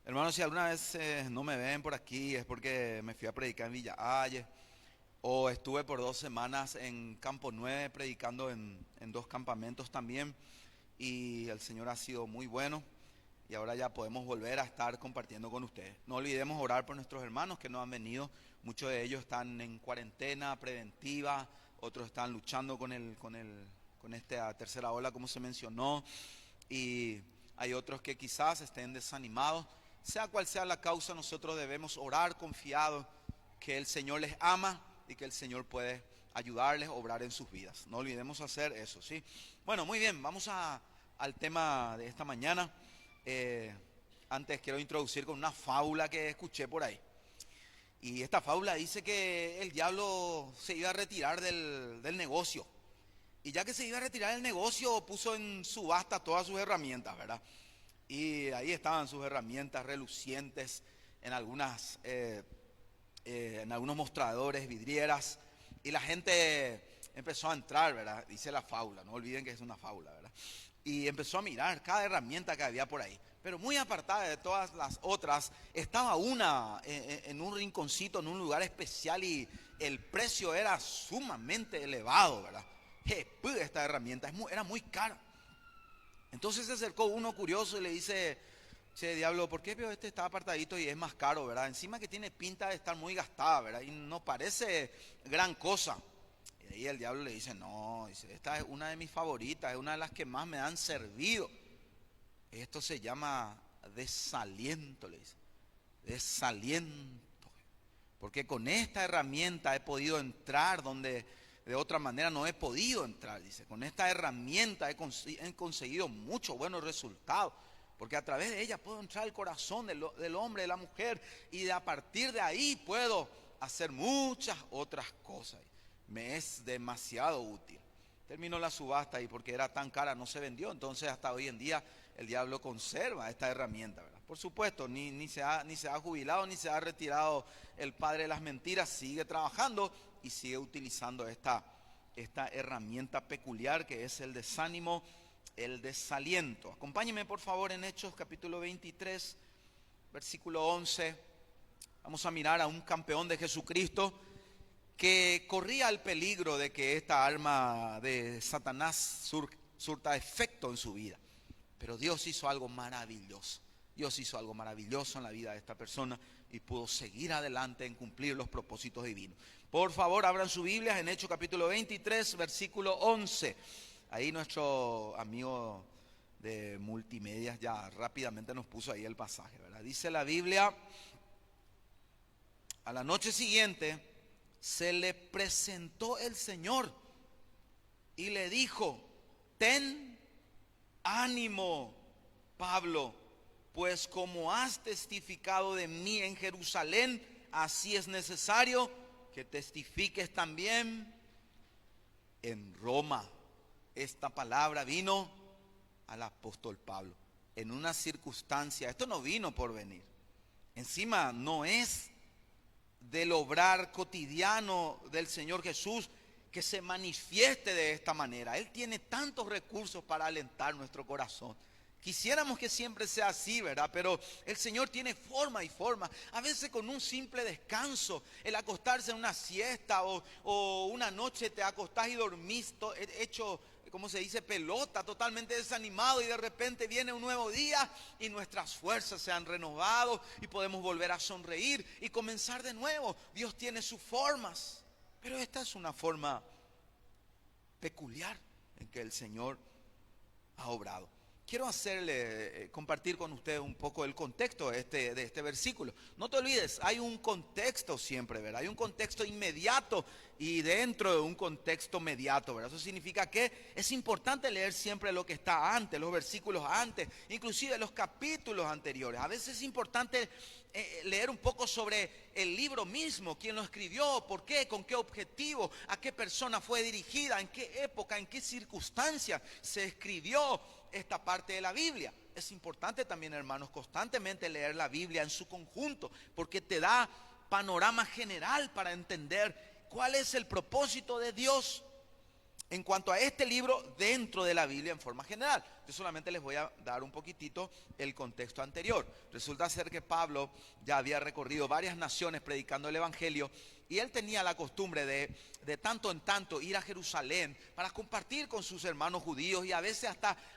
Hermanos, si alguna vez no me ven por aquí es porque me fui a predicar en Villa Ayes o estuve por 2 semanas en Campo 9 predicando en dos campamentos también y el Señor ha sido muy bueno y ahora ya podemos volver a estar compartiendo con ustedes. No olvidemos orar por nuestros hermanos que no han venido, muchos de ellos están en cuarentena preventiva, otros están luchando con esta tercera ola como se mencionó y hay otros que quizás estén desanimados. Sea cual sea la causa, nosotros debemos orar confiados que el Señor les ama y que el Señor puede ayudarles a obrar en sus vidas. No olvidemos hacer eso, ¿sí? Bueno, muy bien, vamos al tema de esta mañana. Antes quiero introducir con una fábula que escuché por ahí. Y esta fábula dice que el diablo se iba a retirar del negocio. Y ya que se iba a retirar del negocio, puso en subasta todas sus herramientas, ¿verdad? Y ahí estaban sus herramientas relucientes en algunos mostradores, vidrieras, y la gente empezó a entrar, ¿verdad? Dice la fábula, no olviden que es una fábula, ¿verdad? Y empezó a mirar cada herramienta que había por ahí. Pero muy apartada de todas las otras, estaba una en un rinconcito, en un lugar especial, y el precio era sumamente elevado, ¿verdad? Esta herramienta era muy cara. Entonces se acercó uno curioso y le dice: che, diablo, ¿por qué veo este está apartadito y es más caro, verdad? Encima que tiene pinta de estar muy gastada, ¿verdad? Y no parece gran cosa. Y ahí el diablo le dice: no, dice, esta es una de mis favoritas, es una de las que más me han servido. Esto se llama desaliento, le dice. Desaliento. Porque con esta herramienta he podido entrar donde de otra manera no he podido entrar, dice. Con esta herramienta he conseguido muchos buenos resultados. Porque a través de ella puedo entrar al corazón del hombre, de la mujer. Y a partir de ahí puedo hacer muchas otras cosas. Me es demasiado útil. Terminó la subasta y porque era tan cara no se vendió. Entonces hasta hoy en día el diablo conserva esta herramienta, ¿verdad? Por supuesto, ni se ha jubilado, ni se ha retirado el padre de las mentiras. Sigue trabajando y sigue utilizando esta herramienta peculiar que es el desánimo, el desaliento. Acompáñenme por favor en Hechos capítulo 23, versículo 11. Vamos a mirar a un campeón de Jesucristo que corría el peligro de que esta arma de Satanás surta efecto en su vida. Pero Dios hizo algo maravilloso. Dios hizo algo maravilloso en la vida de esta persona y pudo seguir adelante en cumplir los propósitos divinos. Por favor, abran sus Biblias en Hechos capítulo 23, versículo 11. Ahí nuestro amigo de multimedias ya rápidamente nos puso ahí el pasaje, ¿verdad? Dice la Biblia: a la noche siguiente se le presentó el Señor y le dijo: ten ánimo, Pablo, pues como has testificado de mí en Jerusalén, así es necesario que testifiques también en Roma. Esta palabra vino al apóstol Pablo en una circunstancia. Esto no vino por venir. Encima no es del obrar cotidiano del Señor Jesús que se manifieste de esta manera. Él tiene tantos recursos para alentar nuestro corazón. Quisiéramos que siempre sea así, ¿verdad? Pero el Señor tiene forma y forma. A veces con un simple descanso, el acostarse en una siesta o una noche te acostás y dormís hecho, como se dice, pelota, totalmente desanimado, y de repente viene un nuevo día y nuestras fuerzas se han renovado y podemos volver a sonreír y comenzar de nuevo. Dios tiene sus formas, pero esta es una forma peculiar en que el Señor ha obrado. Quiero compartir con ustedes un poco el contexto de este versículo. No te olvides, hay un contexto siempre, ¿verdad? Hay un contexto inmediato y dentro de un contexto mediato, ¿verdad? Eso significa que es importante leer siempre lo que está antes, los versículos antes, inclusive los capítulos anteriores. A veces es importante leer un poco sobre el libro mismo, quién lo escribió, por qué, con qué objetivo, a qué persona fue dirigida, en qué época, en qué circunstancia se escribió esta parte de la Biblia. Es importante también, hermanos, constantemente leer la Biblia en su conjunto, porque te da panorama general para entender cuál es el propósito de Dios. en cuanto a este libro dentro de la Biblia en forma general. Yo solamente les voy a dar un poquitito el contexto anterior. Resulta ser que Pablo ya había recorrido varias naciones predicando el Evangelio y él tenía la costumbre de tanto en tanto ir a Jerusalén para compartir con sus hermanos judíos, y a veces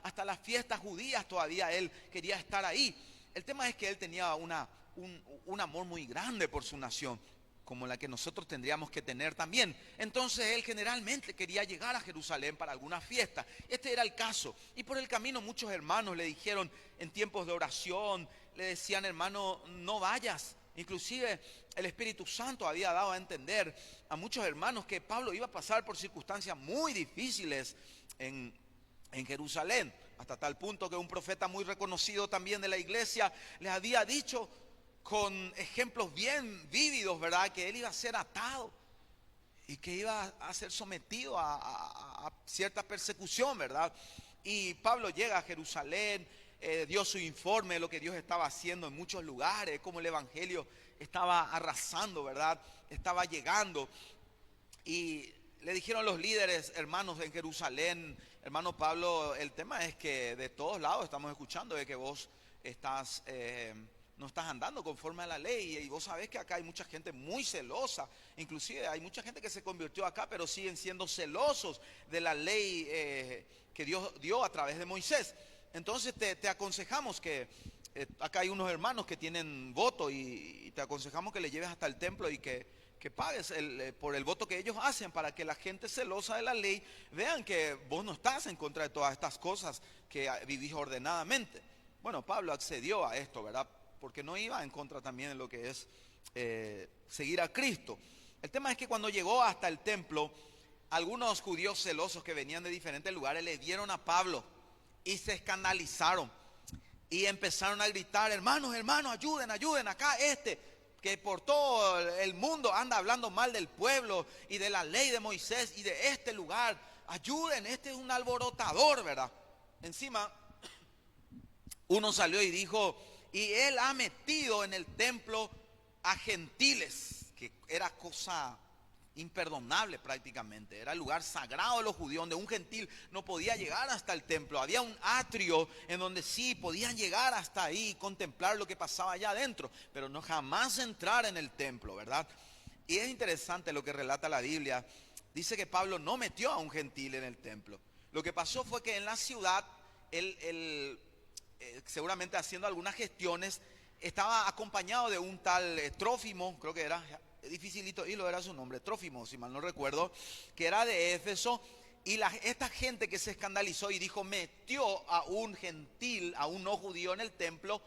hasta las fiestas judías todavía él quería estar ahí. El tema es que él tenía un amor muy grande por su nación, como la que nosotros tendríamos que tener también. Entonces él generalmente quería llegar a Jerusalén para alguna fiesta. Este era el caso. Y por el camino muchos hermanos le dijeron en tiempos de oración, le decían: hermano, no vayas. Inclusive el Espíritu Santo había dado a entender a muchos hermanos que Pablo iba a pasar por circunstancias muy difíciles en Jerusalén, hasta tal punto que un profeta muy reconocido también de la iglesia les había dicho con ejemplos bien vívidos, ¿verdad?, que él iba a ser atado y que iba a ser sometido a cierta persecución, ¿verdad? Y Pablo llega a Jerusalén, dio su informe de lo que Dios estaba haciendo en muchos lugares, cómo el Evangelio estaba arrasando, ¿verdad? Estaba llegando. Y le dijeron los líderes, hermanos en Jerusalén: hermano Pablo, el tema es que de todos lados estamos escuchando de que vos no estás andando conforme a la ley, y vos sabés que acá hay mucha gente muy celosa. Inclusive hay mucha gente que se convirtió acá, pero siguen siendo celosos de la ley que Dios dio a través de Moisés. Entonces te aconsejamos que acá hay unos hermanos que tienen voto, y te aconsejamos que le lleves hasta el templo y que pagues por el voto que ellos hacen, para que la gente celosa de la ley vean que vos no estás en contra de todas estas cosas, que vivís ordenadamente. Bueno, Pablo accedió a esto, ¿verdad?, porque no iba en contra también de lo que es seguir a Cristo. El tema es que cuando llegó hasta el templo, algunos judíos celosos que venían de diferentes lugares le vieron a Pablo y se escandalizaron y empezaron a gritar: hermanos, hermanos, ayuden, ayuden, acá que por todo el mundo anda hablando mal del pueblo y de la ley de Moisés y de este lugar, ayuden, este es un alborotador, ¿verdad? Encima uno salió y dijo: y él ha metido en el templo a gentiles, que era cosa imperdonable prácticamente. Era el lugar sagrado de los judíos, donde un gentil no podía llegar hasta el templo. Había un atrio en donde sí podían llegar hasta ahí y contemplar lo que pasaba allá adentro, pero no jamás entrar en el templo, ¿verdad? Y es interesante lo que relata la Biblia. Dice que Pablo no metió a un gentil en el templo. Lo que pasó fue que en la ciudad él seguramente haciendo algunas gestiones, estaba acompañado de un tal Trófimo, creo que era dificilito y lo era su nombre, Trófimo, si mal no recuerdo, que era de Éfeso. Y esta gente que se escandalizó y dijo: metió a un gentil, a un no judío en el templo,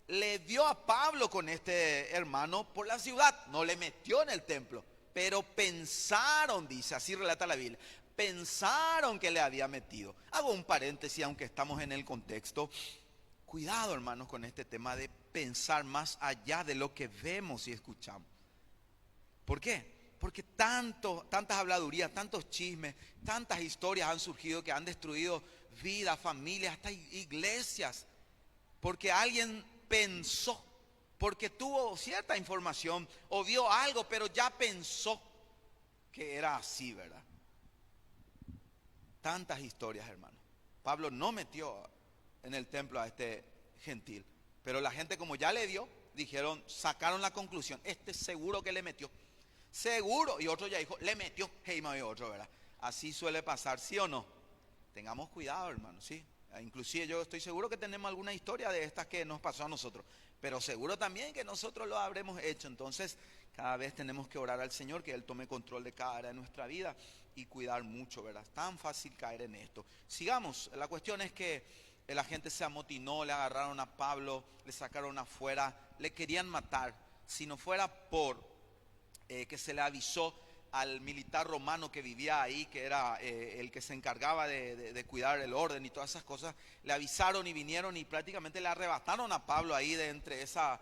le dio a Pablo con este hermano por la ciudad, no le metió en el templo, pero pensaron, dice, así relata la Biblia, pensaron que le había metido. Hago un paréntesis, aunque estamos en el contexto. Cuidado, hermanos, con este tema de pensar más allá de lo que vemos y escuchamos. ¿Por qué? Porque tantas habladurías, tantos chismes, tantas historias han surgido que han destruido vidas, familias, hasta iglesias. Porque alguien pensó, porque tuvo cierta información o vio algo, pero ya pensó que era así, ¿verdad? Tantas historias, hermanos. Pablo no metió en el templo a este gentil, pero la gente, como ya le dio, sacaron la conclusión: este seguro que le metió, seguro. Y otro ya dijo: le metió, hey, y otro, ¿verdad? Así suele pasar, ¿sí o no? Tengamos cuidado, hermanos, ¿sí? Inclusive yo estoy seguro que tenemos alguna historia de estas que nos pasó a nosotros, pero seguro también que nosotros lo habremos hecho. Entonces cada vez tenemos que orar al Señor que Él tome control de cada área de nuestra vida y cuidar mucho, ¿verdad? Es tan fácil caer en esto. Sigamos, la cuestión es que la gente se amotinó, le agarraron a Pablo, le sacaron afuera, le querían matar. Si no fuera por que se le avisó al militar romano que vivía ahí, que era el que se encargaba de cuidar el orden y todas esas cosas, le avisaron y vinieron y prácticamente le arrebataron a Pablo ahí de entre esa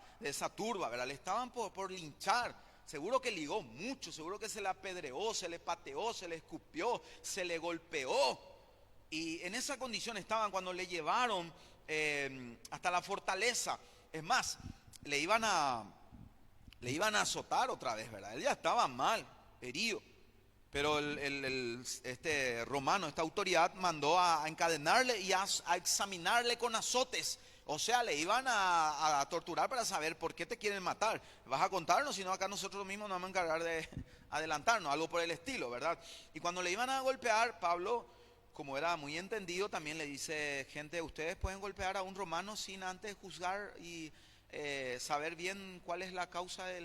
turba, ¿verdad? Le estaban por linchar. Seguro que ligó mucho, seguro que se le apedreó, se le pateó, se le escupió, se le golpeó. Y en esa condición estaban cuando le llevaron hasta la fortaleza. Es más, le iban a azotar otra vez, ¿verdad? Él ya estaba mal, herido. Pero este romano, esta autoridad, mandó a encadenarle y a examinarle con azotes. O sea, le iban a torturar para saber por qué te quieren matar. Vas a contarnos, si no acá nosotros mismos nos vamos a encargar de adelantarnos, algo por el estilo, ¿verdad? Y cuando le iban a golpear, Pablo, como era muy entendido, también le dice: gente, ustedes pueden golpear a un romano sin antes juzgar y saber bien cuál es la causa de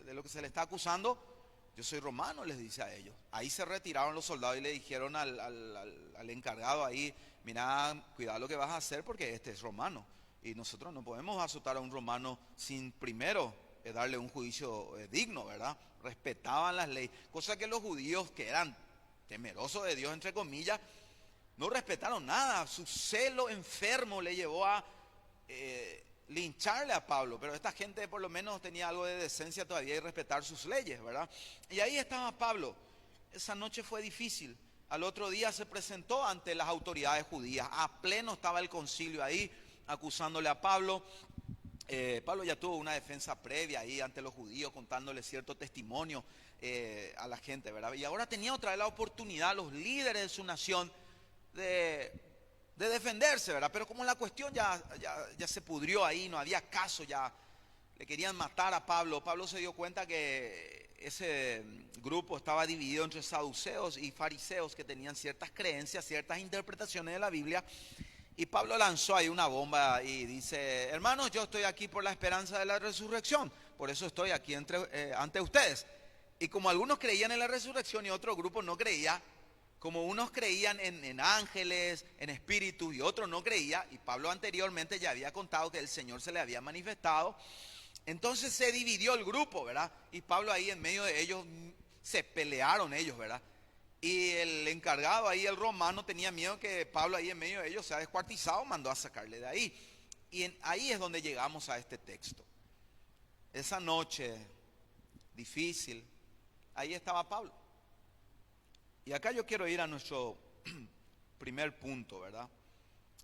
lo que se le está acusando. Yo soy romano, les dice a ellos. Ahí se retiraron los soldados y le dijeron al encargado ahí: mira, cuidado lo que vas a hacer porque este es romano. Y nosotros no podemos azotar a un romano sin primero darle un juicio digno, ¿verdad? Respetaban las leyes. Cosa que los judíos, que eran temerosos de Dios, entre comillas, no respetaron nada. Su celo enfermo le llevó a lincharle a Pablo, pero esta gente por lo menos tenía algo de decencia todavía y respetar sus leyes, ¿verdad? Y ahí estaba Pablo. Esa noche fue difícil. Al otro día se presentó ante las autoridades judías. A pleno estaba el concilio ahí acusándole a Pablo. Pablo ya tuvo una defensa previa ahí ante los judíos, contándole cierto testimonio a la gente, ¿verdad? Y ahora tenía otra vez la oportunidad, los líderes de su nación, de defenderse, ¿verdad? Pero como la cuestión ya se pudrió ahí, no había caso, ya le querían matar a Pablo. Pablo se dio cuenta que ese grupo estaba dividido entre saduceos y fariseos, que tenían ciertas creencias, ciertas interpretaciones de la Biblia. Y Pablo lanzó ahí una bomba y dice: hermanos, yo estoy aquí por la esperanza de la resurrección, por eso estoy aquí ante ustedes. Y como algunos creían en la resurrección y otro grupo no creía, como unos creían en ángeles, en espíritus, y otros no creía, y Pablo anteriormente ya había contado que el Señor se le había manifestado, entonces se dividió el grupo, ¿verdad? Y Pablo ahí en medio de ellos, se pelearon ellos, ¿verdad? Y el encargado ahí, el romano, tenía miedo que Pablo ahí en medio de ellos sea descuartizado, mandó a sacarle de ahí. Y ahí es donde llegamos a este texto. Esa noche difícil, ahí estaba Pablo. Y acá yo quiero ir a nuestro primer punto, ¿verdad?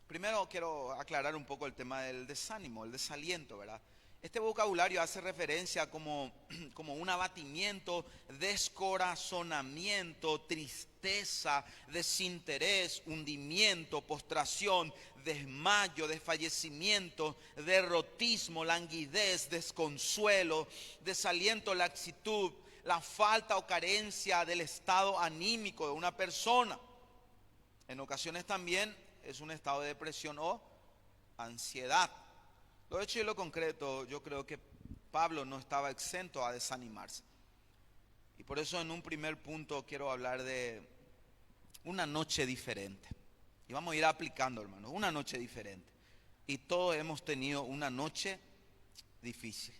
Primero quiero aclarar un poco el tema del desánimo, el desaliento, ¿verdad? Este vocabulario hace referencia como un abatimiento, descorazonamiento, tristeza, desinterés, hundimiento, postración, desmayo, desfallecimiento, derrotismo, languidez, desconsuelo, desaliento, laxitud, la falta o carencia del estado anímico de una persona. En ocasiones también es un estado de depresión o ansiedad. Lo hecho y lo concreto, yo creo que Pablo no estaba exento a desanimarse. Y por eso en un primer punto quiero hablar de una noche diferente. Y vamos a ir aplicando, hermanos, una noche diferente. Y todos hemos tenido una noche difícil.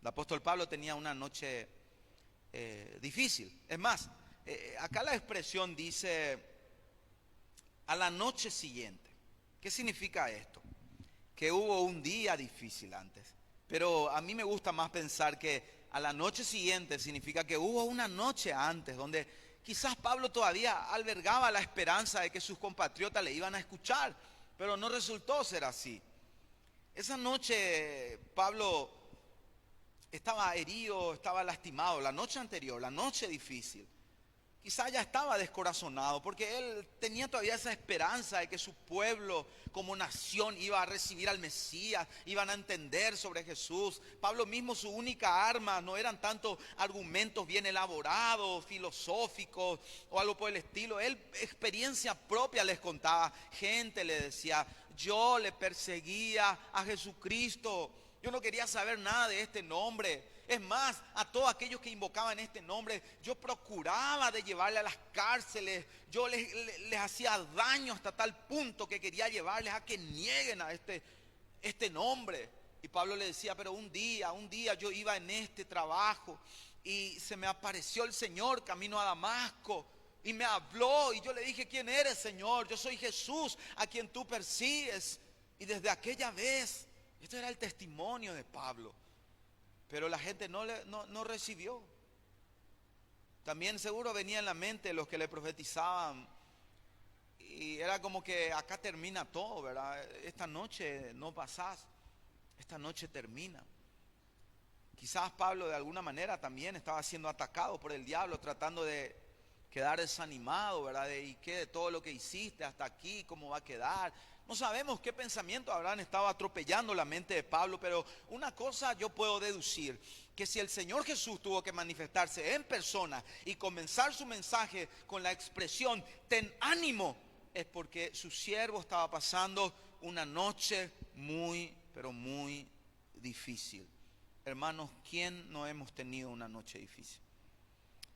El apóstol Pablo tenía una noche difícil. Es más, acá la expresión dice a la noche siguiente. ¿Qué significa esto? Que hubo un día difícil antes. Pero a mí me gusta más pensar que a la noche siguiente significa que hubo una noche antes donde quizás Pablo todavía albergaba la esperanza de que sus compatriotas le iban a escuchar, pero no resultó ser así. Esa noche Pablo estaba herido, estaba lastimado. La noche anterior, la noche difícil, quizás ya estaba descorazonado porque él tenía todavía esa esperanza de que su pueblo como nación iba a recibir al Mesías, iban a entender sobre Jesús. Pablo mismo, su única arma no eran tanto argumentos bien elaborados, filosóficos o algo por el estilo. Él experiencia propia les contaba. Gente le decía: yo le perseguía a Jesucristo, yo no quería saber nada de este nombre. Es más, a todos aquellos que invocaban este nombre, yo procuraba de llevarle a las cárceles. Yo les hacía daño hasta tal punto que quería llevarles a que nieguen a este nombre. Y Pablo le decía: pero un día yo iba en este trabajo y se me apareció el Señor camino a Damasco y me habló y yo le dije: ¿quién eres, Señor? Yo soy Jesús a quien tú persigues. Y desde aquella vez, esto era el testimonio de Pablo. Pero la gente no recibió. También seguro venía en la mente los que le profetizaban. Y era como que acá termina todo, ¿verdad? Esta noche no pasás. Esta noche termina. quizás Pablo de alguna manera también estaba siendo atacado por el diablo, tratando de quedar desanimado, ¿verdad? ¿Y qué de todo lo que hiciste hasta aquí? ¿Cómo va a quedar? No sabemos qué pensamientos habrán estado atropellando la mente de Pablo, pero una cosa yo puedo deducir, que si el Señor Jesús tuvo que manifestarse en persona y comenzar su mensaje con la expresión, ten ánimo, es porque su siervo estaba pasando una noche muy, pero muy difícil. Hermanos, ¿quién no hemos tenido una noche difícil?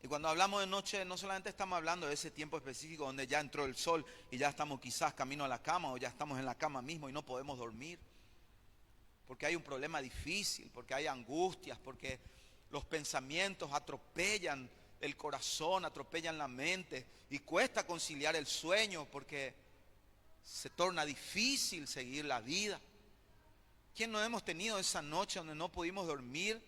Y cuando hablamos de noche, no solamente estamos hablando de ese tiempo específico donde ya entró el sol y ya estamos quizás camino a la cama o ya estamos en la cama mismo y no podemos dormir. Porque hay un problema difícil, porque hay angustias, porque los pensamientos atropellan el corazón, atropellan la mente y cuesta conciliar el sueño porque se torna difícil seguir la vida. ¿Quién no hemos tenido esa noche donde no pudimos dormir?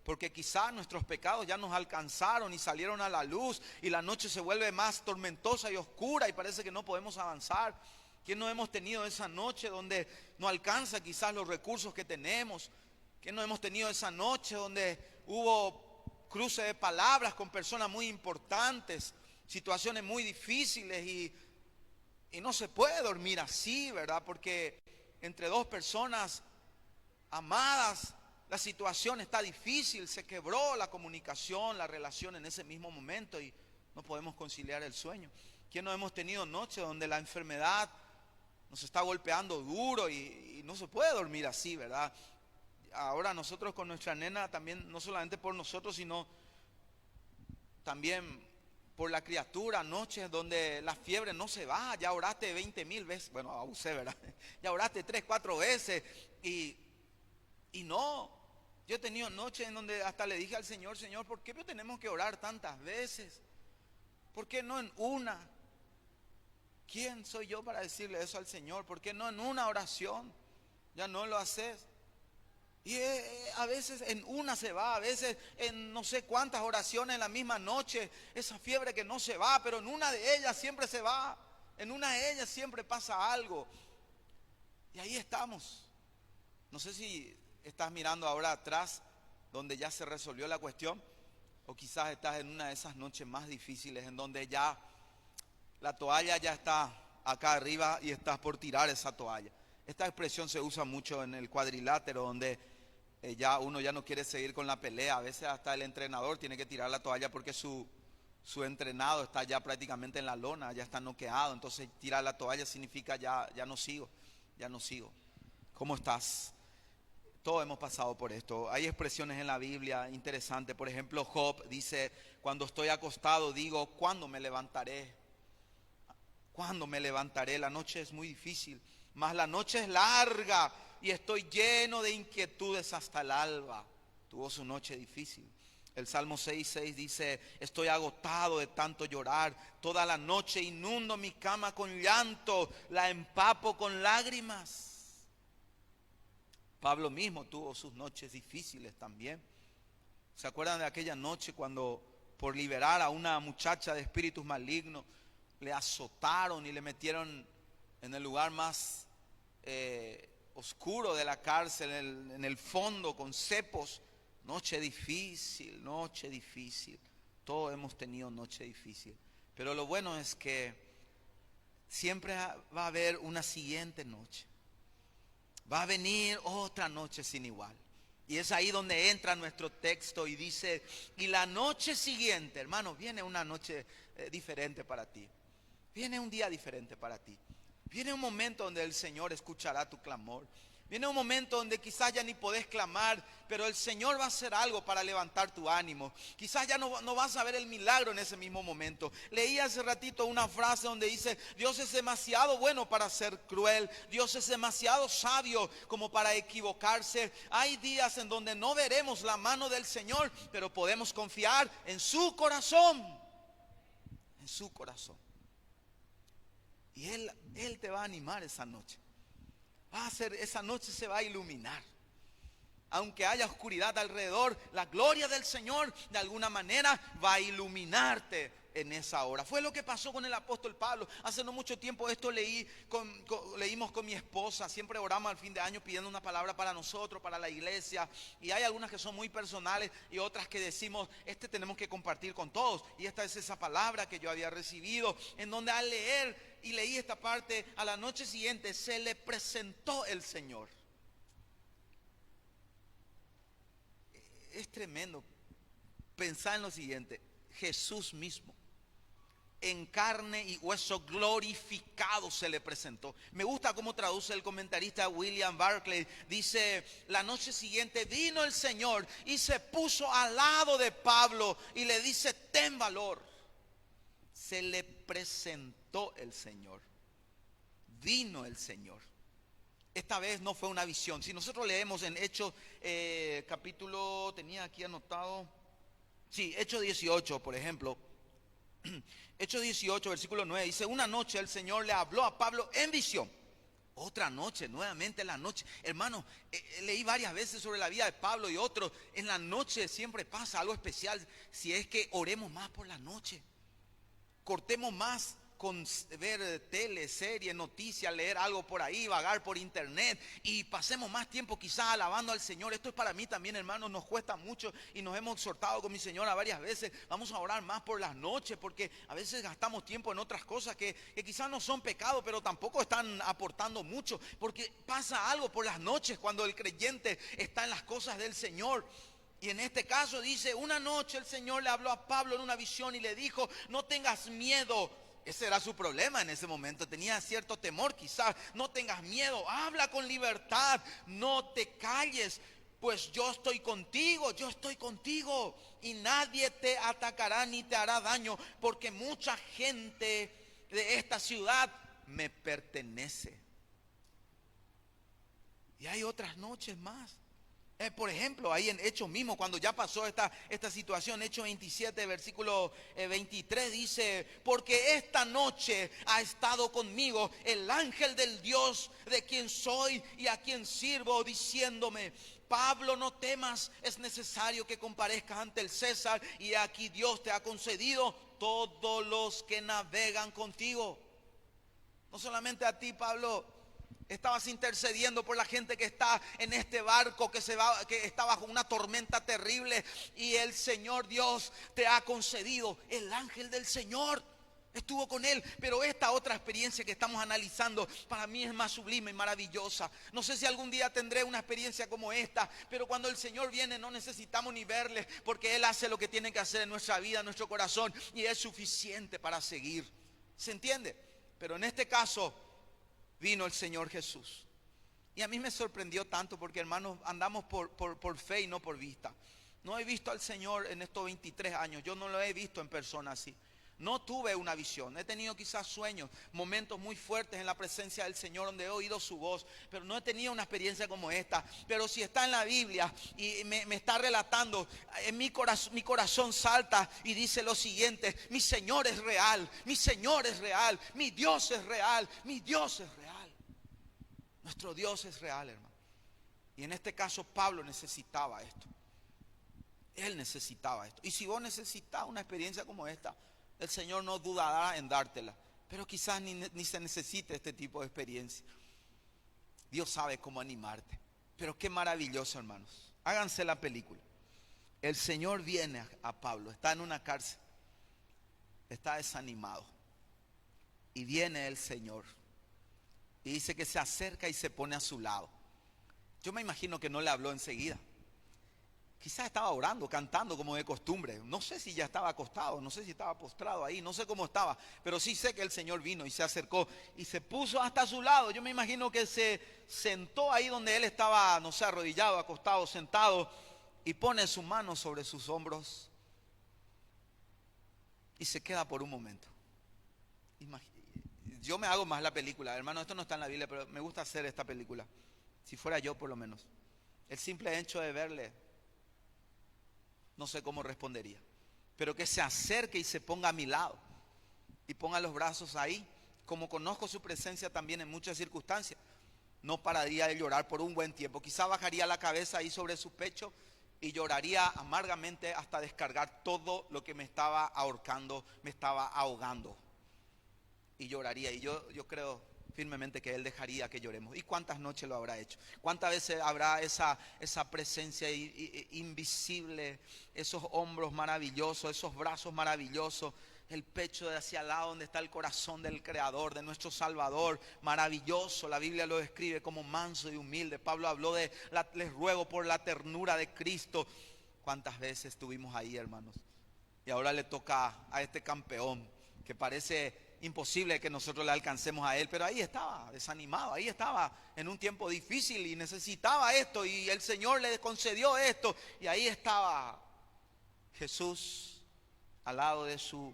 Porque quizás nuestros pecados ya nos alcanzaron y salieron a la luz y la noche se vuelve más tormentosa y oscura y parece que no podemos avanzar. ¿Quién no hemos tenido esa noche donde no alcanza quizás los recursos que tenemos? ¿Quién no hemos tenido esa noche donde hubo cruce de palabras con personas muy importantes, situaciones muy difíciles y no se puede dormir así, ¿verdad? Porque entre dos personas amadas, la situación está difícil, se quebró la comunicación, la relación en ese mismo momento y no podemos conciliar el sueño. ¿Quién no hemos tenido noches donde la enfermedad nos está golpeando duro y no se puede dormir así, ¿verdad? Ahora nosotros con nuestra nena también, no solamente por nosotros, sino también por la criatura, noches donde la fiebre no se va, ya oraste 20,000 veces, bueno, abusé, ¿verdad? Ya oraste 3, 4 veces y no, yo he tenido noches en donde hasta le dije al Señor, Señor, ¿por qué tenemos que orar tantas veces? ¿Por qué no en una? ¿Quién soy yo para decirle eso al Señor? ¿Por qué no en una oración? Ya no lo haces. Y a veces en una se va, a veces en no sé cuántas oraciones en la misma noche, esa fiebre que no se va, pero en una de ellas siempre se va, en una de ellas siempre pasa algo. Y ahí estamos. No sé si estás mirando ahora atrás, donde ya se resolvió la cuestión, o quizás estás en una de esas noches más difíciles, en donde ya la toalla ya está acá arriba y estás por tirar esa toalla. Esta expresión se usa mucho en el cuadrilátero, donde ya uno ya no quiere seguir con la pelea. A veces hasta el entrenador tiene que tirar la toalla porque su entrenado está ya prácticamente en la lona, ya está noqueado. Entonces tirar la toalla significa ya no sigo, ya no sigo. ¿Cómo estás? Todos hemos pasado por esto. Hay expresiones en la Biblia interesantes. Por ejemplo, Job dice, cuando estoy acostado digo, ¿cuándo me levantaré? ¿Cuándo me levantaré? La noche es muy difícil, mas la noche es larga y estoy lleno de inquietudes hasta el alba. Tuvo su noche difícil. El Salmo 6:6 dice, estoy agotado de tanto llorar. Toda la noche inundo mi cama con llanto, la empapo con lágrimas. Pablo mismo tuvo sus noches difíciles también. ¿Se acuerdan de aquella noche cuando por liberar a una muchacha de espíritus malignos le azotaron y le metieron en el lugar más oscuro de la cárcel, en el fondo con cepos? Noche difícil, noche difícil. Todos hemos tenido noche difícil. Pero lo bueno es que siempre va a haber una siguiente noche. Va a venir otra noche sin igual. Y es ahí donde entra nuestro texto y dice, y la noche siguiente, hermano, viene una noche diferente para ti. Viene un día diferente para ti. Viene un momento donde el Señor escuchará tu clamor. Viene un momento donde quizás ya ni podés clamar, pero el Señor va a hacer algo para levantar tu ánimo. Quizás ya no vas a ver el milagro en ese mismo momento. Leí hace ratito una frase donde dice, Dios es demasiado bueno para ser cruel. Dios es demasiado sabio como para equivocarse. Hay días en donde no veremos la mano del Señor, pero podemos confiar en su corazón. En su corazón. Y Él te va a animar esa noche. Esa noche se va a iluminar. Aunque haya oscuridad alrededor, la gloria del Señor de alguna manera va a iluminarte en esa hora. Fue lo que pasó con el apóstol Pablo. Hace no mucho tiempo esto leímos con mi esposa. Siempre oramos al fin de año pidiendo una palabra para nosotros, para la iglesia. Y hay algunas que son muy personales y otras que decimos, tenemos que compartir con todos. Y esta es esa palabra que yo había recibido, en donde al leer y leí esta parte, a la noche siguiente se le presentó el Señor. Es tremendo pensar en lo siguiente: Jesús mismo, en carne y hueso glorificado, se le presentó. Me gusta cómo traduce el comentarista William Barclay. Dice: la noche siguiente vino el Señor y se puso al lado de Pablo y le dice: ten valor. Se le presentó el Señor. Vino el Señor. Esta vez no fue una visión. Si nosotros leemos en Hechos capítulo, tenía aquí anotado, sí, Hechos 18, por ejemplo. Hechos 18, versículo 9, dice: una noche el Señor le habló a Pablo en visión. Otra noche, nuevamente la noche. Hermano, leí varias veces sobre la vida de Pablo y otros. En la noche siempre pasa algo especial. Si es que oremos más por la noche, cortemos más con ver tele, serie, noticias, leer algo por ahí, vagar por internet, y pasemos más tiempo quizás alabando al Señor. Esto es para mí también, hermanos, nos cuesta mucho y nos hemos exhortado con mi señora varias veces: vamos a orar más por las noches, porque a veces gastamos tiempo en otras cosas que quizás no son pecado, pero tampoco están aportando mucho, porque pasa algo por las noches cuando el creyente está en las cosas del Señor. Y en este caso dice: una noche el Señor le habló a Pablo en una visión y le dijo: no tengas miedo. Ese era su problema en ese momento, tenía cierto temor quizás. No tengas miedo, habla con libertad, no te calles, pues yo estoy contigo, y nadie te atacará ni te hará daño, porque mucha gente de esta ciudad me pertenece. Y hay otras noches más. Por ejemplo, ahí en Hechos mismo, cuando ya pasó esta situación, Hechos 27, versículo 23, dice: porque esta noche ha estado conmigo el ángel del Dios de quien soy y a quien sirvo, diciéndome: Pablo, no temas, es necesario que comparezcas ante el César, y aquí Dios te ha concedido todos los que navegan contigo. No solamente a ti, Pablo. Estabas intercediendo por la gente que está en este barco que está bajo una tormenta terrible, y el Señor Dios te ha concedido, el ángel del Señor estuvo con él. Pero esta otra experiencia que estamos analizando para mí es más sublime y maravillosa. No sé si algún día tendré una experiencia como esta, pero cuando el Señor viene no necesitamos ni verle, porque Él hace lo que tiene que hacer en nuestra vida, en nuestro corazón, y es suficiente para seguir. ¿Se entiende? Pero en este caso vino el Señor Jesús. Y a mí me sorprendió tanto, porque, hermanos, andamos por fe y no por vista. No he visto al Señor en estos 23 años. Yo no lo he visto en persona así. No tuve una visión. He tenido quizás sueños, momentos muy fuertes en la presencia del Señor donde he oído su voz, pero no he tenido una experiencia como esta. Pero si está en la Biblia y me está relatando, en mi corazón salta y dice lo siguiente: mi Señor es real, mi Señor es real, mi Dios es real, mi Dios es real. Nuestro Dios es real, hermano. Y en este caso Pablo necesitaba esto. Él necesitaba esto. Y si vos necesitas una experiencia como esta, el Señor no dudará en dártela. Pero quizás ni se necesite este tipo de experiencia. Dios sabe cómo animarte. Pero qué maravilloso, hermanos. Háganse la película. El Señor viene a Pablo. Está en una cárcel. Está desanimado. Y viene el Señor. Y dice que se acerca y se pone a su lado. Yo me imagino que no le habló enseguida. Quizás estaba orando, cantando como de costumbre. No sé si ya estaba acostado, no sé si estaba postrado ahí, no sé cómo estaba. Pero sí sé que el Señor vino y se acercó y se puso hasta su lado. Yo me imagino que se sentó ahí donde él estaba, no sé, arrodillado, acostado, sentado, y pone su mano sobre sus hombros y se queda por un momento. Yo me hago más la película, hermano, esto no está en la Biblia, pero me gusta hacer esta película. Si fuera yo, por lo menos. El simple hecho de verle, no sé cómo respondería, pero que se acerque y se ponga a mi lado y ponga los brazos ahí. Como conozco su presencia también en muchas circunstancias, no pararía de llorar por un buen tiempo. Quizá bajaría la cabeza ahí sobre su pecho y lloraría amargamente hasta descargar todo lo que me estaba ahorcando, me estaba ahogando. Y lloraría. Y yo creo firmemente que Él dejaría que lloremos. ¿Y cuántas noches lo habrá hecho? ¿Cuántas veces habrá esa presencia invisible, esos hombros maravillosos, esos brazos maravillosos, el pecho de hacia al lado donde está el corazón del Creador, de nuestro Salvador, maravilloso? La Biblia lo describe como manso y humilde. Pablo habló de, les ruego por la ternura de Cristo. ¿Cuántas veces estuvimos ahí, hermanos? Y ahora le toca a este campeón que parece imposible que nosotros le alcancemos a él, pero ahí estaba desanimado, ahí estaba en un tiempo difícil y necesitaba esto, y el Señor le concedió esto, y ahí estaba Jesús al lado de su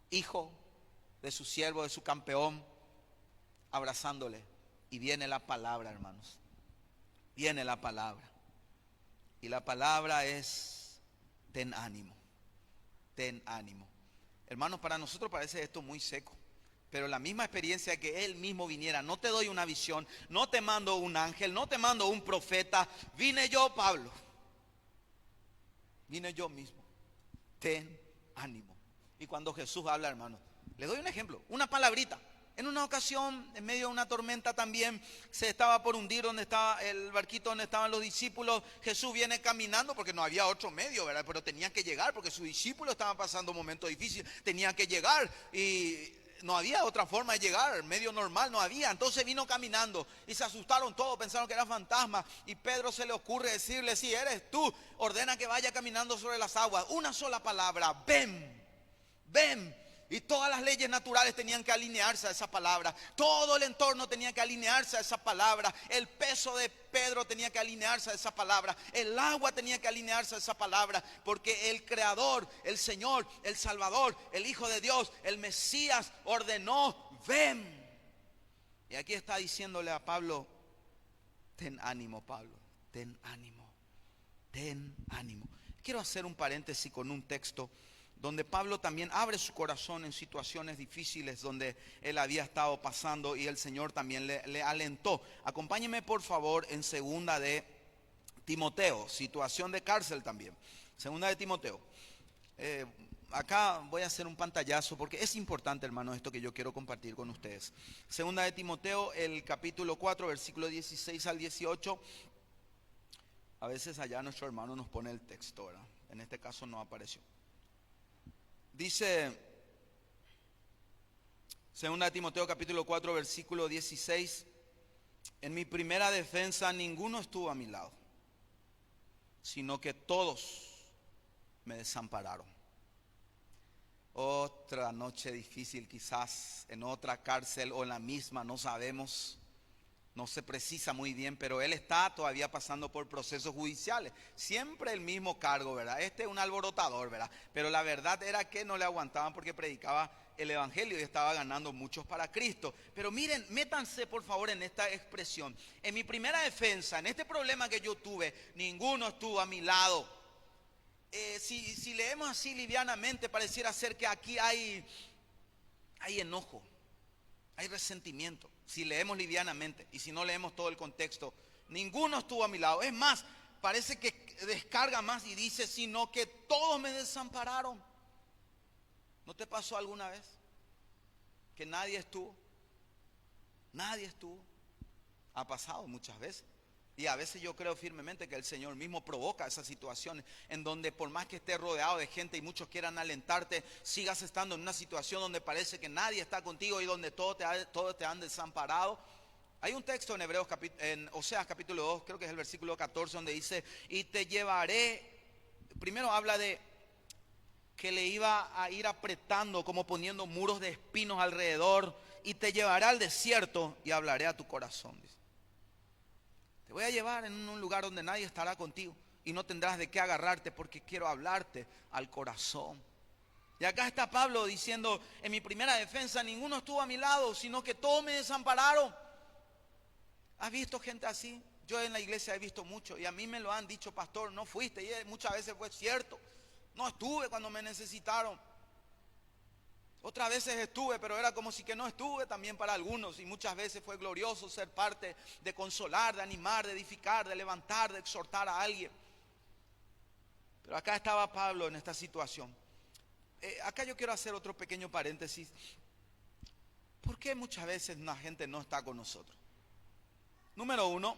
hijo, de su siervo, de su campeón, abrazándole. Y viene la palabra, hermanos, viene la palabra, y la palabra es: ten ánimo, ten ánimo. Hermanos, para nosotros parece esto muy seco, pero la misma experiencia que Él mismo viniera: no te doy una visión, no te mando un ángel, no te mando un profeta, vine yo, Pablo, vine yo mismo. Ten ánimo. Y cuando Jesús habla, hermanos, le doy un ejemplo, una palabrita. En una ocasión, en medio de una tormenta también, se estaba por hundir donde estaba el barquito donde estaban los discípulos. Jesús viene caminando porque no había otro medio, ¿verdad? Pero tenían que llegar porque sus discípulos estaban pasando un momento difícil. Tenían que llegar y no había otra forma de llegar, medio normal no había. Entonces vino caminando y se asustaron todos, pensaron que era fantasma. Y Pedro se le ocurre decirle: si eres tú, ordena que vaya caminando sobre las aguas. Una sola palabra: ven, ven. Y todas las leyes naturales tenían que alinearse a esa palabra. Todo el entorno tenía que alinearse a esa palabra. El peso de Pedro tenía que alinearse a esa palabra. El agua tenía que alinearse a esa palabra. Porque el Creador, el Señor, el Salvador, el Hijo de Dios, el Mesías ordenó: ven. Y aquí está diciéndole a Pablo: ten ánimo, Pablo, ten ánimo, ten ánimo. Quiero hacer un paréntesis con un texto donde Pablo también abre su corazón en situaciones difíciles donde él había estado pasando, y el Señor también le alentó. Acompáñeme por favor en segunda de Timoteo, situación de cárcel también. Segunda de Timoteo. Acá voy a hacer un pantallazo porque es importante, hermano, esto que yo quiero compartir con ustedes. Segunda de Timoteo, el capítulo 4, versículo 16 al 18. A veces allá nuestro hermano nos pone el texto, ¿verdad? En este caso no apareció. Dice, 2 Timoteo capítulo 4 versículo 16: en mi primera defensa ninguno estuvo a mi lado, sino que todos me desampararon. Otra noche difícil, quizás en otra cárcel o en la misma, no sabemos. No se precisa muy bien, pero él está todavía pasando por procesos judiciales. Siempre el mismo cargo, ¿verdad? Este es un alborotador, ¿verdad? Pero la verdad era que no le aguantaban porque predicaba el evangelio y estaba ganando muchos para Cristo. Pero miren, métanse por favor en esta expresión: en mi primera defensa, en este problema que yo tuve, ninguno estuvo a mi lado. Si leemos así livianamente, pareciera ser que aquí hay enojo, hay resentimiento. Si leemos livianamente y si no leemos todo el contexto, ninguno estuvo a mi lado. Es más, parece que descarga más y dice: sino que todos me desampararon. ¿No te pasó alguna vez que nadie estuvo? Nadie estuvo. Ha pasado muchas veces. Y a veces yo creo firmemente que el Señor mismo provoca esas situaciones en donde, por más que estés rodeado de gente y muchos quieran alentarte, sigas estando en una situación donde parece que nadie está contigo y donde todos te han desamparado. Hay un texto en Oseas capítulo 2, creo que es el versículo 14, donde dice: y te llevaré. Primero habla de que le iba a ir apretando, como poniendo muros de espinos alrededor, y te llevaré al desierto y hablaré a tu corazón, dice. Te voy a llevar en un lugar donde nadie estará contigo y no tendrás de qué agarrarte, porque quiero hablarte al corazón. Y acá está Pablo diciendo: en mi primera defensa ninguno estuvo a mi lado, sino que todos me desampararon. ¿Has visto gente así? Yo en la iglesia he visto mucho y a mí me lo han dicho: pastor, no fuiste. Y muchas veces fue cierto, no estuve cuando me necesitaron. Otras veces estuve, pero era como si que no estuve también para algunos. Y muchas veces fue glorioso ser parte de consolar, de animar, de edificar, de levantar, de exhortar a alguien. Pero acá estaba Pablo en esta situación. Acá yo quiero hacer otro pequeño paréntesis. ¿Por qué muchas veces la gente no está con nosotros? Número uno,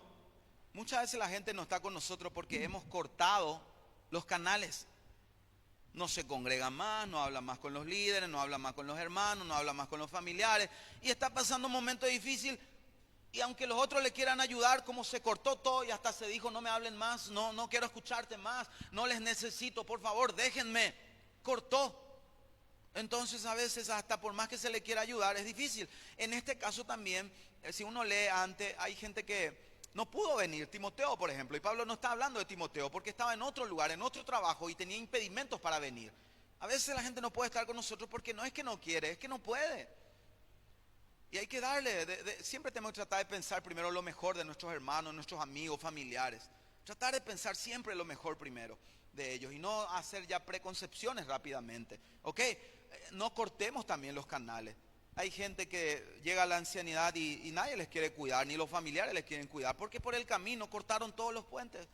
muchas veces la gente no está con nosotros porque hemos cortado los canales. No se congregan más, no hablan más con los líderes, no hablan más con los hermanos, no hablan más con los familiares. Y está pasando un momento difícil. Y aunque los otros le quieran ayudar, como se cortó todo y hasta se dijo, no me hablen más, no quiero escucharte más, no les necesito, por favor, déjenme. Cortó. Entonces a veces hasta por más que se le quiera ayudar es difícil. En este caso también, si uno lee antes, hay gente que no pudo venir. Timoteo, por ejemplo, y Pablo no está hablando de Timoteo porque estaba en otro lugar, en otro trabajo y tenía impedimentos para venir. A veces la gente no puede estar con nosotros porque no es que no quiere, es que no puede. Y hay que darle, siempre tenemos que tratar de pensar primero lo mejor de nuestros hermanos, nuestros amigos, familiares. Tratar de pensar siempre lo mejor primero de ellos y no hacer ya preconcepciones rápidamente. ¿Ok? No cortemos también los canales. Hay gente que llega a la ancianidad y nadie les quiere cuidar, ni los familiares les quieren cuidar, porque por el camino cortaron todos los puentes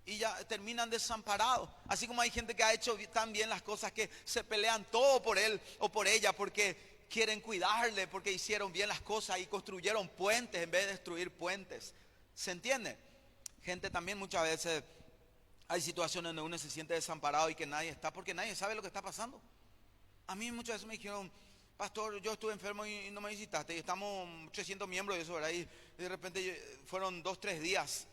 y ya terminan desamparados. Así como hay gente que ha hecho tan bien las cosas que se pelean todo por él o por ella porque quieren cuidarle, porque hicieron bien las cosas y construyeron puentes en vez de destruir puentes. ¿Se entiende? Gente también muchas veces hay situaciones donde uno se siente desamparado y que nadie está, porque nadie sabe lo que está pasando. A mí muchas veces me dijeron, pastor, yo estuve enfermo y no me visitaste, y estamos 300 miembros de eso, ¿verdad? Y de repente fueron 2-3 días.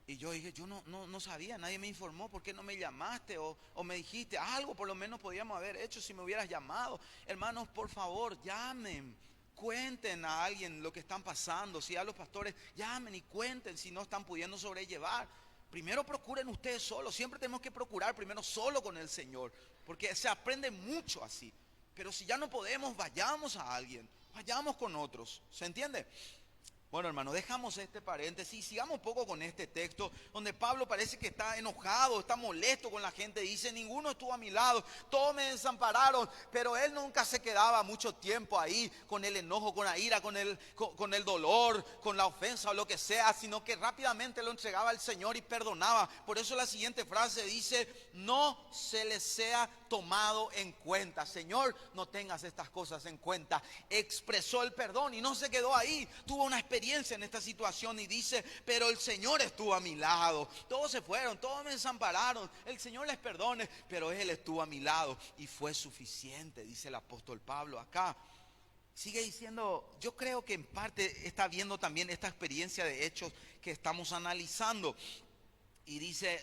Y yo dije, yo no sabía, nadie me informó, ¿por qué no me llamaste? O me dijiste, algo por lo menos podíamos haber hecho si me hubieras llamado. Hermanos, por favor, llamen, cuenten a alguien lo que están pasando. Si a los pastores, llamen y cuenten si no están pudiendo sobrellevar. Primero procuren ustedes solos, siempre tenemos que procurar primero solo con el Señor, porque se aprende mucho así. Pero si ya no podemos, vayamos a alguien, vayamos con otros, ¿se entiende? Bueno, hermano, dejamos este paréntesis y sigamos un poco con este texto donde Pablo parece que está enojado, está molesto con la gente. Dice, ninguno estuvo a mi lado, todos me desampararon, pero él nunca se quedaba mucho tiempo ahí con el enojo, con la ira, con el dolor, con la ofensa o lo que sea, sino que rápidamente lo entregaba al Señor y perdonaba. Por eso la siguiente frase dice, no se les sea tomado en cuenta. Señor, no tengas estas cosas en cuenta. Expresó el perdón y no se quedó ahí, tuvo una experiencia en esta situación y dice, pero el Señor estuvo a mi lado. Todos se fueron, todos me desampararon, el Señor les perdone, pero Él estuvo a mi lado y fue suficiente, dice el apóstol Pablo acá. Sigue diciendo, yo creo que en parte está viendo también esta experiencia de hechos que estamos analizando. Y dice,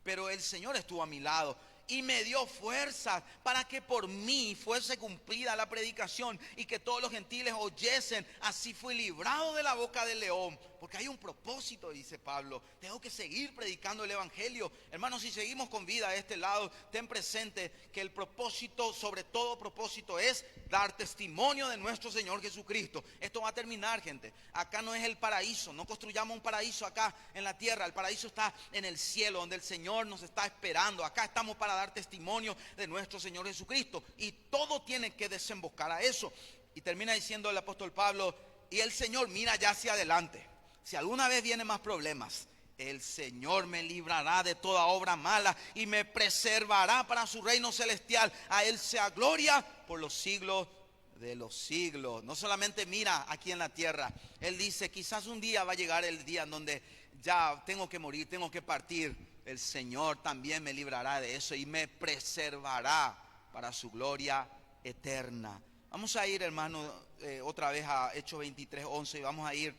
pero el Señor estuvo a mi lado y me dio fuerzas para que por mí fuese cumplida la predicación y que todos los gentiles oyesen. Así fui librado de la boca del león. Porque hay un propósito, dice Pablo. Tengo que seguir predicando el evangelio. Hermanos, si seguimos con vida a este lado, ten presente que el propósito, sobre todo propósito, es dar testimonio de nuestro Señor Jesucristo. Esto va a terminar, gente. Acá no es el paraíso. No construyamos un paraíso acá en la tierra. El paraíso está en el cielo, donde el Señor nos está esperando. Acá estamos para dar testimonio de nuestro Señor Jesucristo. Y todo tiene que desembocar a eso. Y termina diciendo el apóstol Pablo, y el Señor mira ya hacia adelante. Si alguna vez vienen más problemas, el Señor me librará de toda obra mala y me preservará para su reino celestial. A Él sea gloria por los siglos de los siglos. No solamente mira aquí en la tierra. Él dice, quizás un día va a llegar el día en donde ya tengo que morir, tengo que partir. El Señor también me librará de eso y me preservará para su gloria eterna. Vamos a ir, hermano, otra vez a Hechos 23:11 y vamos a ir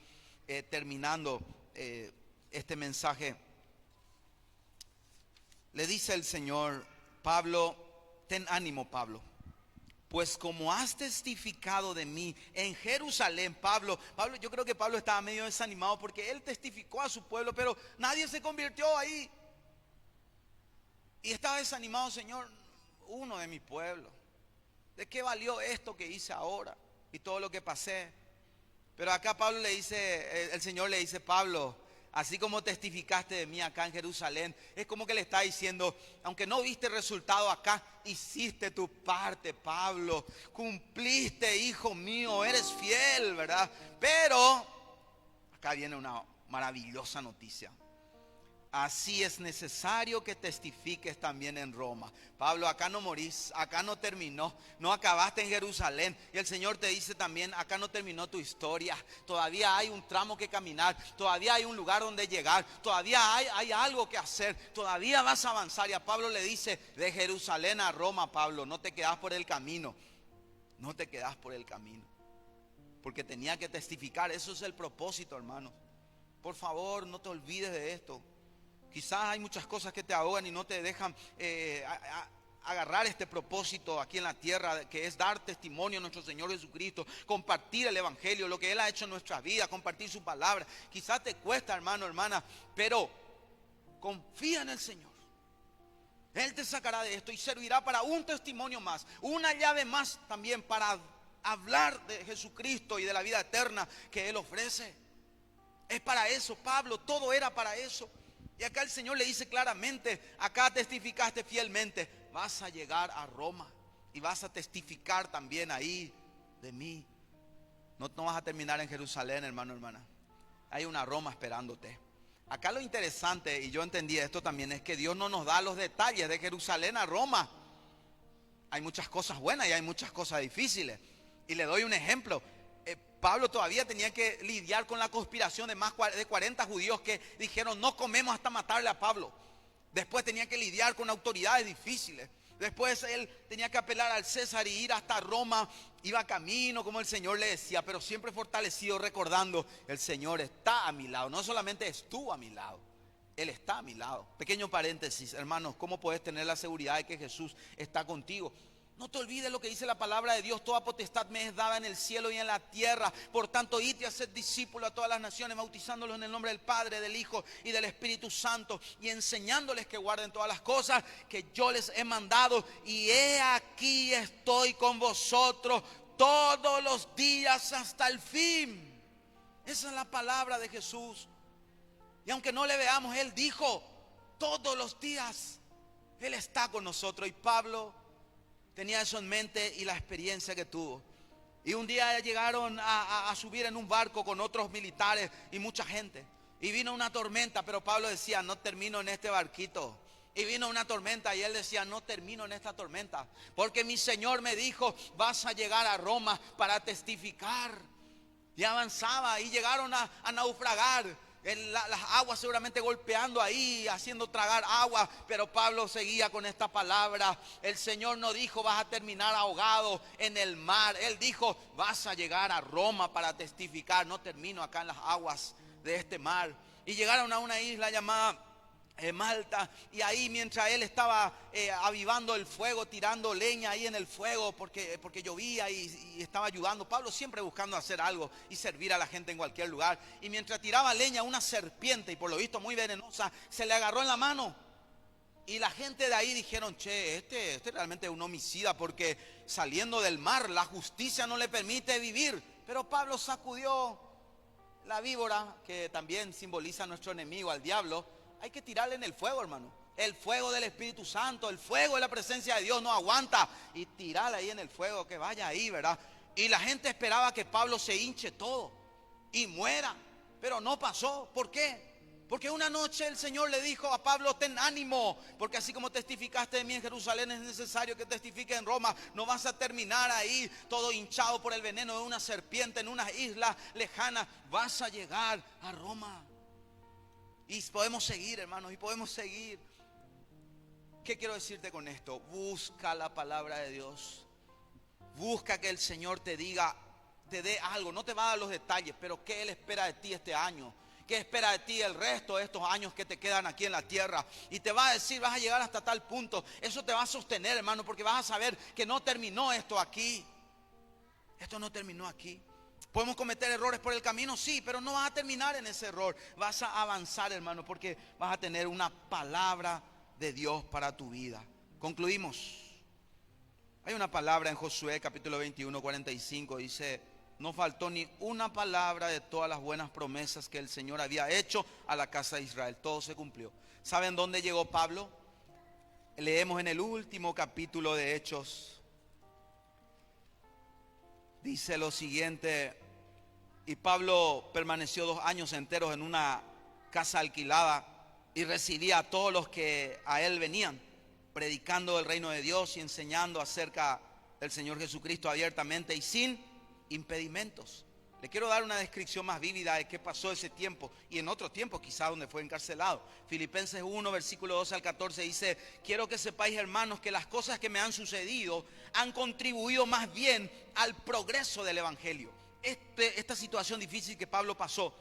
terminando este mensaje. Le dice el Señor, Pablo, ten ánimo, Pablo, pues como has testificado de mí en Jerusalén. Pablo, yo creo que Pablo estaba medio desanimado porque él testificó a su pueblo, pero nadie se convirtió ahí. Y estaba desanimado, Señor, uno de mi pueblo. ¿De qué valió esto que hice ahora y todo lo que pasé? Pero acá Pablo le dice, el Señor le dice, Pablo, Así como testificaste de mí acá en Jerusalén. Es como que le está diciendo, aunque no viste resultado acá, hiciste tu parte, Pablo. Cumpliste, hijo mío, eres fiel, ¿verdad? Pero acá viene una maravillosa noticia. Así es necesario que testifiques también en Roma. Pablo, acá no morís, acá no terminó, no acabaste en Jerusalén. Y el Señor te dice también, acá no terminó tu historia. Todavía hay un tramo que caminar, todavía hay un lugar donde llegar, todavía hay algo que hacer, todavía vas a avanzar. Y a Pablo le dice, de Jerusalén a Roma, Pablo, no te quedás por el camino, no te quedás por el camino. Porque tenía que testificar, eso es el propósito, hermanos. Por favor, no te olvides de esto. Quizás hay muchas cosas que te ahogan y no te dejan agarrar este propósito aquí en la tierra, que es dar testimonio a nuestro Señor Jesucristo, compartir el Evangelio, lo que Él ha hecho en nuestra vida, compartir su palabra. Quizás te cuesta, hermano, hermana, pero confía en el Señor. Él te sacará de esto y servirá para un testimonio más, una llave más también para hablar de Jesucristo y de la vida eterna que Él ofrece. Es para eso, Pablo, todo era para eso. Y acá el Señor le dice claramente, acá testificaste fielmente, vas a llegar a Roma y vas a testificar también ahí de mí. No vas a terminar en Jerusalén, hermano, hermana. Hay una Roma esperándote. Acá lo interesante, y yo entendí esto también, es que Dios no nos da los detalles de Jerusalén a Roma. Hay muchas cosas buenas y hay muchas cosas difíciles. Y le doy un ejemplo. Pablo todavía tenía que lidiar con la conspiración de más de 40 judíos que dijeron no comemos hasta matarle a Pablo. Después tenía que lidiar con autoridades difíciles. Después él tenía que apelar al César y ir hasta Roma. Iba camino como el Señor le decía, pero siempre fortalecido, recordando, el Señor está a mi lado. No solamente estuvo a mi lado, Él está a mi lado. Pequeño paréntesis, hermanos, ¿cómo puedes tener la seguridad de que Jesús está contigo? No te olvides lo que dice la palabra de Dios. Toda potestad me es dada en el cielo y en la tierra. Por tanto, id y haced discípulos a todas las naciones, bautizándolos en el nombre del Padre, del Hijo y del Espíritu Santo, y enseñándoles que guarden todas las cosas que yo les he mandado. Y he aquí estoy con vosotros todos los días hasta el fin. Esa es la palabra de Jesús. Y aunque no le veamos, Él dijo, todos los días Él está con nosotros. Y Pablo tenía eso en mente y la experiencia que tuvo. Y un día llegaron a subir en un barco con otros militares y mucha gente. Y vino una tormenta, pero Pablo decía, no termino en este barquito. Y vino una tormenta y él decía, no termino en esta tormenta. Porque mi Señor me dijo, vas a llegar a Roma para testificar. Y avanzaba y llegaron a naufragar. Las aguas seguramente golpeando ahí, haciendo tragar agua, pero Pablo seguía con esta palabra. El Señor no dijo vas a terminar ahogado en el mar. Él dijo vas a llegar a Roma para testificar. No termino acá en las aguas de este mar. Y llegaron a una isla llamada Malta, y ahí mientras él estaba avivando el fuego, tirando leña ahí en el fuego porque llovía y estaba ayudando. Pablo siempre buscando hacer algo y servir a la gente en cualquier lugar. Y mientras tiraba leña, una serpiente, y por lo visto muy venenosa, se le agarró en la mano. Y la gente de ahí dijeron, che, este realmente es un homicida, porque saliendo del mar la justicia no le permite vivir. Pero Pablo sacudió la víbora, que también simboliza a nuestro enemigo, al diablo. Hay que tirarle en el fuego, hermano. El fuego del Espíritu Santo, el fuego de la presencia de Dios no aguanta. Y tirarle ahí en el fuego, que vaya ahí, ¿verdad? Y la gente esperaba que Pablo se hinche todo y muera. Pero no pasó. ¿Por qué? Porque una noche el Señor le dijo a Pablo, ten ánimo, porque así como testificaste de mí en Jerusalén, es necesario que testifiques en Roma. No vas a terminar ahí todo hinchado por el veneno de una serpiente en una isla lejana. Vas a llegar a Roma. Y podemos seguir, hermanos, y podemos seguir. ¿Qué quiero decirte con esto? Busca la palabra de Dios. Busca que el Señor te diga, te dé algo. No te va a dar los detalles, pero ¿qué Él espera de ti este año? ¿Qué espera de ti el resto de estos años que te quedan aquí en la tierra? Y te va a decir, vas a llegar hasta tal punto. Eso te va a sostener, hermano, porque vas a saber que no terminó esto aquí. Esto no terminó aquí. ¿Podemos cometer errores por el camino? Sí, pero no vas a terminar en ese error. Vas a avanzar, hermano, porque vas a tener una palabra de Dios para tu vida. Concluimos. Hay una palabra en Josué capítulo 21, 45. Dice, no faltó ni una palabra de todas las buenas promesas que el Señor había hecho a la casa de Israel. Todo se cumplió. ¿Saben dónde llegó Pablo? Leemos en el último capítulo de Hechos. Dice lo siguiente: y Pablo permaneció 2 años enteros en una casa alquilada y recibía a todos los que a él venían, predicando el reino de Dios y enseñando acerca del Señor Jesucristo abiertamente y sin impedimentos. Le quiero dar una descripción más vívida de qué pasó ese tiempo y en otro tiempo quizá donde fue encarcelado. Filipenses 1, versículo 12 al 14 dice: quiero que sepáis, hermanos, que las cosas que me han sucedido han contribuido más bien al progreso del evangelio. Esta situación difícil que Pablo pasó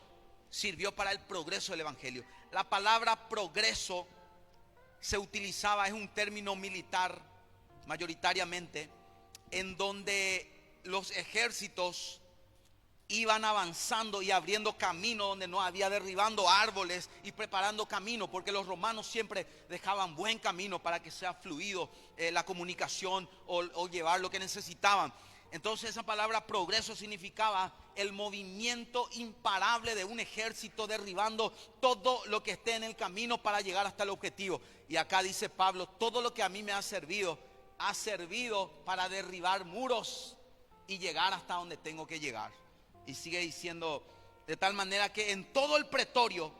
sirvió para el progreso del evangelio. La palabra progreso se utilizaba, es un término militar mayoritariamente, en donde los ejércitos iban avanzando y abriendo camino donde no había, derribando árboles y preparando camino, porque los romanos siempre dejaban buen camino para que sea fluido la comunicación o llevar lo que necesitaban. Entonces esa palabra progreso significaba el movimiento imparable de un ejército derribando todo lo que esté en el camino para llegar hasta el objetivo. Y acá dice Pablo: todo lo que a mí me ha servido para derribar muros y llegar hasta donde tengo que llegar. Y sigue diciendo: de tal manera que en todo el pretorio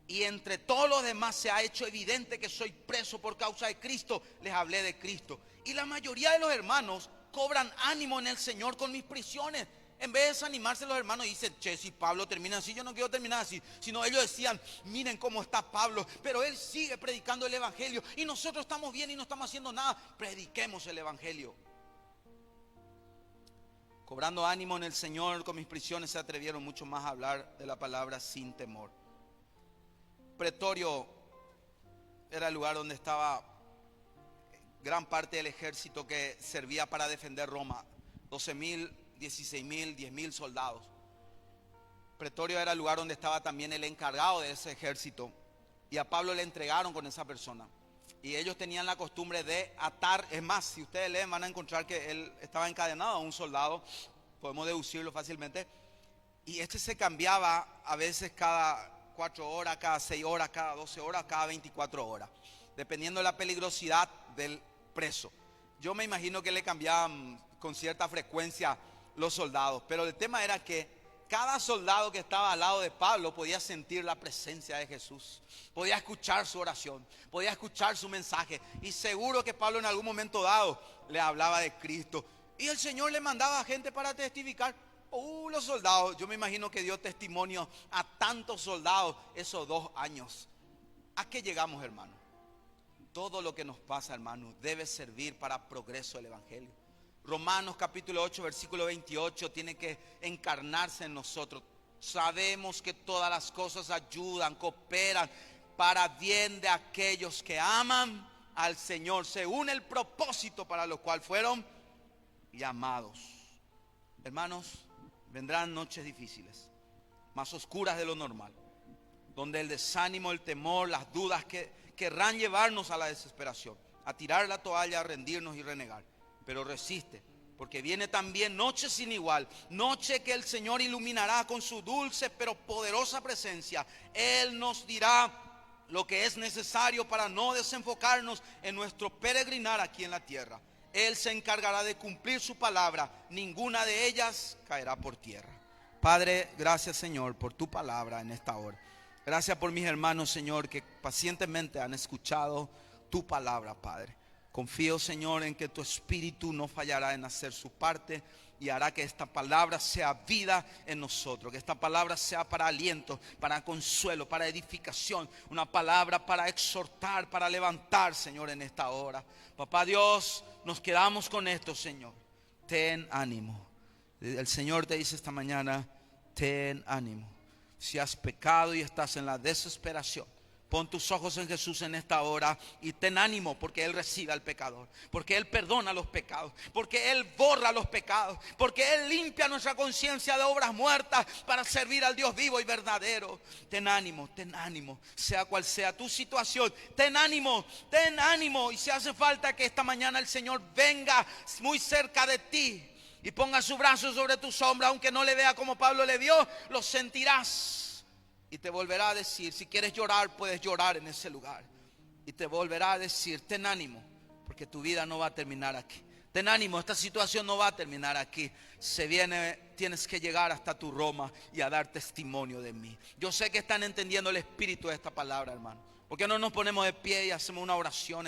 y entre todos los demás se ha hecho evidente que soy preso por causa de Cristo. Les hablé de Cristo. Y la mayoría de los hermanos cobran ánimo en el Señor con mis prisiones. En vez de desanimarse, los hermanos dicen: che, si Pablo termina así, yo no quiero terminar así. Sino ellos decían: miren cómo está Pablo, pero él sigue predicando el evangelio y nosotros estamos bien y no estamos haciendo nada. Prediquemos el evangelio. Cobrando ánimo en el Señor con mis prisiones, se atrevieron mucho más a hablar de la palabra sin temor. Pretorio era el lugar donde estaba gran parte del ejército que servía para defender Roma. 12.000, 16.000, 10.000 soldados. Pretorio era el lugar donde estaba también el encargado de ese ejército. Y a Pablo le entregaron con esa persona. Y ellos tenían la costumbre de atar. Es más, si ustedes leen van a encontrar que él estaba encadenado a un soldado. Podemos deducirlo fácilmente. Y este se cambiaba a veces cada 4 horas, cada 6 horas, cada 12 horas, cada 24 horas. Dependiendo de la peligrosidad del preso. Yo me imagino que le cambiaban con cierta frecuencia los soldados. Pero el tema era que cada soldado que estaba al lado de Pablo podía sentir la presencia de Jesús, podía escuchar su oración, podía escuchar su mensaje. Y seguro que Pablo en algún momento dado le hablaba de Cristo. Y el Señor le mandaba a gente para testificar. Los soldados, yo me imagino que dio testimonio a tantos soldados esos 2 años. ¿A qué llegamos, hermano? Todo lo que nos pasa, hermano, debe servir para progreso del evangelio. Romanos capítulo 8, versículo 28 tiene que encarnarse en nosotros. Sabemos que todas las cosas ayudan, cooperan para bien de aquellos que aman al Señor, según el propósito para lo cual fueron llamados. Hermanos, vendrán noches difíciles, más oscuras de lo normal, donde el desánimo, el temor, las dudas que querrán llevarnos a la desesperación, a tirar la toalla, a rendirnos y renegar. Pero resiste, porque viene también noche sin igual, noche que el Señor iluminará con su dulce pero poderosa presencia. Él nos dirá lo que es necesario para no desenfocarnos en nuestro peregrinar aquí en la tierra. Él se encargará de cumplir su palabra, ninguna de ellas caerá por tierra. Padre, gracias, Señor, por tu palabra en esta hora. Gracias por mis hermanos, Señor, que pacientemente han escuchado tu palabra, Padre. Confío, Señor, en que tu Espíritu no fallará en hacer su parte y hará que esta palabra sea vida en nosotros, que esta palabra sea para aliento, para consuelo, para edificación, una palabra para exhortar, para levantar, Señor, en esta hora. Papá Dios, nos quedamos con esto, Señor. Ten ánimo. El Señor te dice esta mañana: ten ánimo. Si has pecado y estás en la desesperación, pon tus ojos en Jesús en esta hora y ten ánimo, porque Él recibe al pecador, porque Él perdona los pecados, porque Él borra los pecados, porque Él limpia nuestra conciencia de obras muertas para servir al Dios vivo y verdadero. Ten ánimo, sea cual sea tu situación, ten ánimo. Y si hace falta que esta mañana el Señor venga muy cerca de ti y ponga su brazo sobre tu sombra, aunque no le vea como Pablo le vio, lo sentirás. Y te volverá a decir, si quieres llorar, puedes llorar en ese lugar. Y te volverá a decir, ten ánimo, porque tu vida no va a terminar aquí. Ten ánimo, esta situación no va a terminar aquí. Se viene, tienes que llegar hasta tu Roma y a dar testimonio de mí. Yo sé que están entendiendo el espíritu de esta palabra, hermano. ¿Por qué no nos ponemos de pie y hacemos una oración?